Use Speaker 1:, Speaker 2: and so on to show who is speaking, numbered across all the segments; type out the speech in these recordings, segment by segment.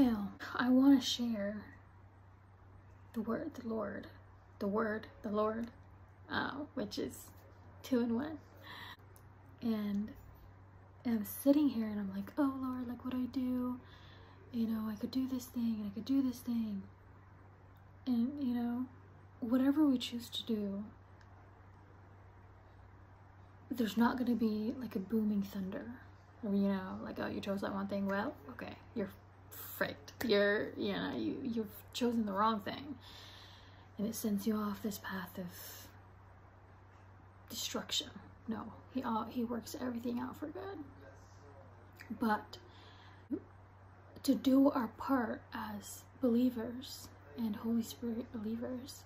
Speaker 1: Now, I want to share the word, the Lord, which is 2 in 1. And I'm sitting here and I'm like, oh Lord, like what do I do? You know, I could do this thing and I could do this thing. And, you know, whatever we choose to do, there's not going to be like a booming thunder. Or, you know, like, oh, you chose that one thing. Well, okay, you're fricked. You know, you've chosen the wrong thing. And it sends you off this path of destruction. No, he works everything out for good. But to do our part as believers and Holy Spirit believers,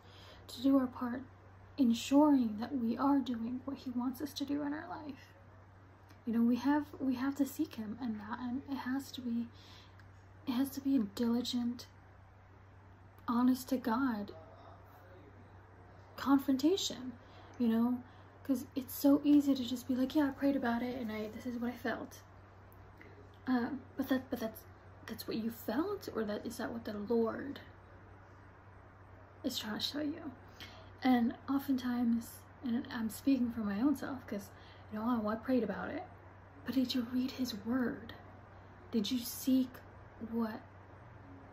Speaker 1: to do our part ensuring that we are doing what he wants us to do in our life. You know, we have to seek him in that, and it has to be a diligent, honest to God confrontation, you know, because it's so easy to just be like, yeah, I prayed about it and this is what I felt. But that's what you felt, or is that what the Lord is trying to show you? And oftentimes, and I'm speaking for my own self, because, you know, I prayed about it, but did you read his word? Did you seek what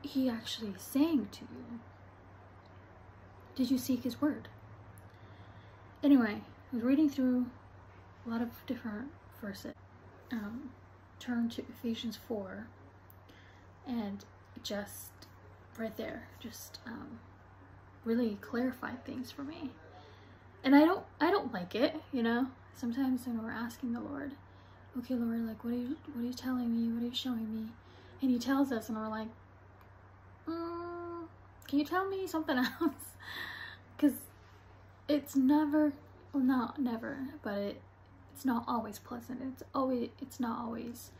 Speaker 1: he actually is saying to you? Did you seek his word? Anyway, I was reading through a lot of different verses. Turn to Ephesians 4, and just right there, just really clarified things for me. And I don't like it, you know. Sometimes when we're asking the Lord, okay, Lord, like what are you telling me? What are you showing me? And he tells us, and we're like, can you tell me something else? Because it's never, well, not never, but it's not always pleasant. It's not always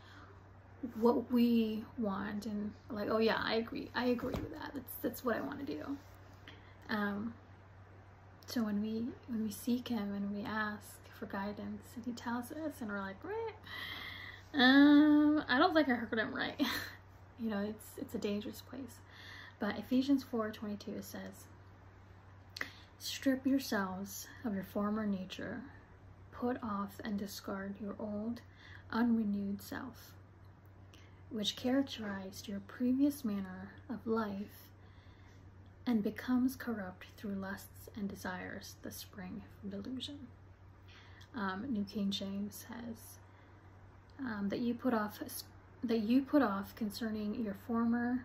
Speaker 1: what we want, and like, oh yeah, I agree with that. That's what I want to do. So when we seek him and we ask for guidance, and he tells us, and we're like, right, I don't think I heard him right. You know, it's a dangerous place. But Ephesians 4:22 says, strip yourselves of your former nature, put off and discard your old, unrenewed self, which characterized your previous manner of life and becomes corrupt through lusts and desires that spring from delusion. New King James says that you put off concerning your former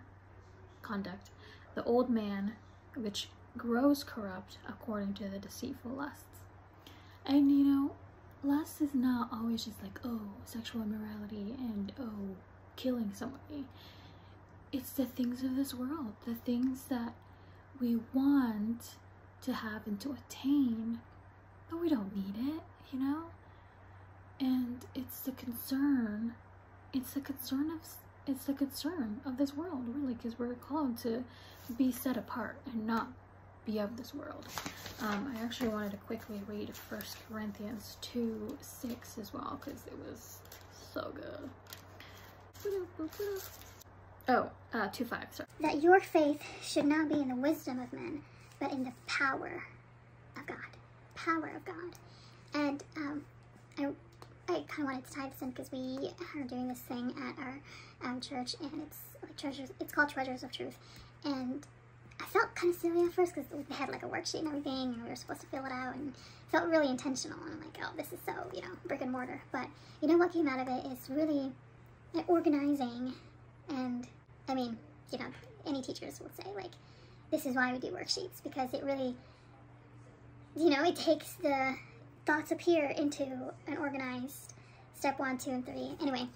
Speaker 1: conduct the old man, which grows corrupt according to the deceitful lusts. And you know, lust is not always just like, oh, sexual immorality and oh, killing somebody. It's the things of this world, the things that we want to have and to attain, but we don't need it, you know. And it's the concern of this world, really, because we're called to be set apart and not be of this world. I actually wanted to quickly read 1 Corinthians 2:6 as well, because it was so good. Oh, 2:5, sorry.
Speaker 2: That your faith should not be in the wisdom of men, but in the power of God. Power of God. And I kind of wanted to tie this in because we are doing this thing at our church, and it's like treasures. It's called Treasures of Truth, and I felt kind of silly at first because we had like a worksheet and everything, and we were supposed to fill it out, and it felt really intentional. And I'm like, oh, this is so, you know, brick and mortar. But you know what came out of it is really organizing, and I mean, you know, any teachers will say like, this is why we do worksheets, because it really, you know, it takes the thoughts up here into an organized step 1, 2, and 3. Anyway,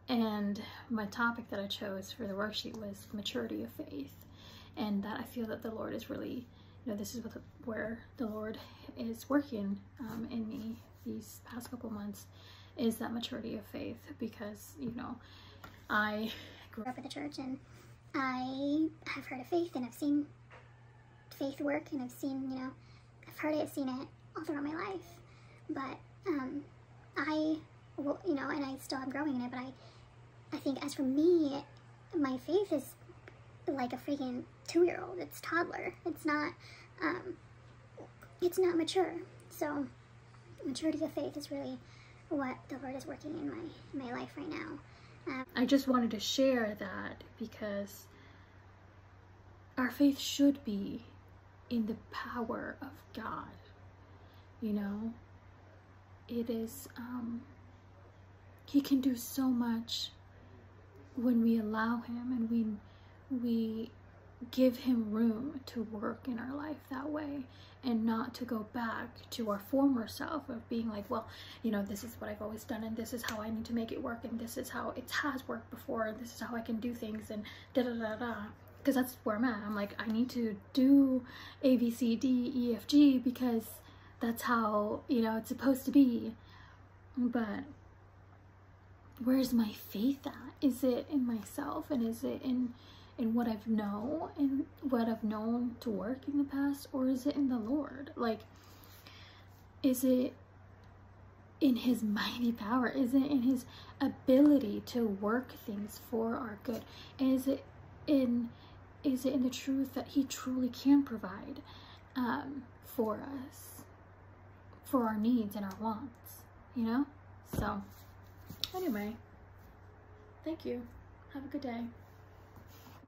Speaker 1: and my topic that I chose for the worksheet was maturity of faith, and that I feel that the Lord is really, you know, this is where the Lord is working in me these past couple months, is that maturity of faith, because, you know, I
Speaker 2: grew up in the church, and I have heard of faith, and I've seen faith work, and I've seen, you know, I've heard it, seen it all throughout my life, but I will, you know, and I still am growing in it, but I think as for me, my faith is like a freaking 2-year-old. It's toddler. It's not mature. So maturity of faith is really what the Lord is working in my life right now.
Speaker 1: I just wanted to share that because our faith should be in the power of God. You know, it is, he can do so much when we allow him and we give him room to work in our life that way, and not to go back to our former self of being like, well, you know, this is what I've always done, and this is how I need to make it work, and this is how it has worked before, and this is how I can do things, and da da da da. Because that's where I'm at. I'm like, I need to do A, B, C, D, E, F, G because that's how, you know, it's supposed to be. But where's my faith at? Is it in myself, and is it in what I've known and what I've known to work in the past, or is it in the Lord? Like, is it in his mighty power? Is it in his ability to work things for our good? And is it in the truth that he truly can provide for us, for our needs and our wants, you know? So anyway, thank you. Have a good day.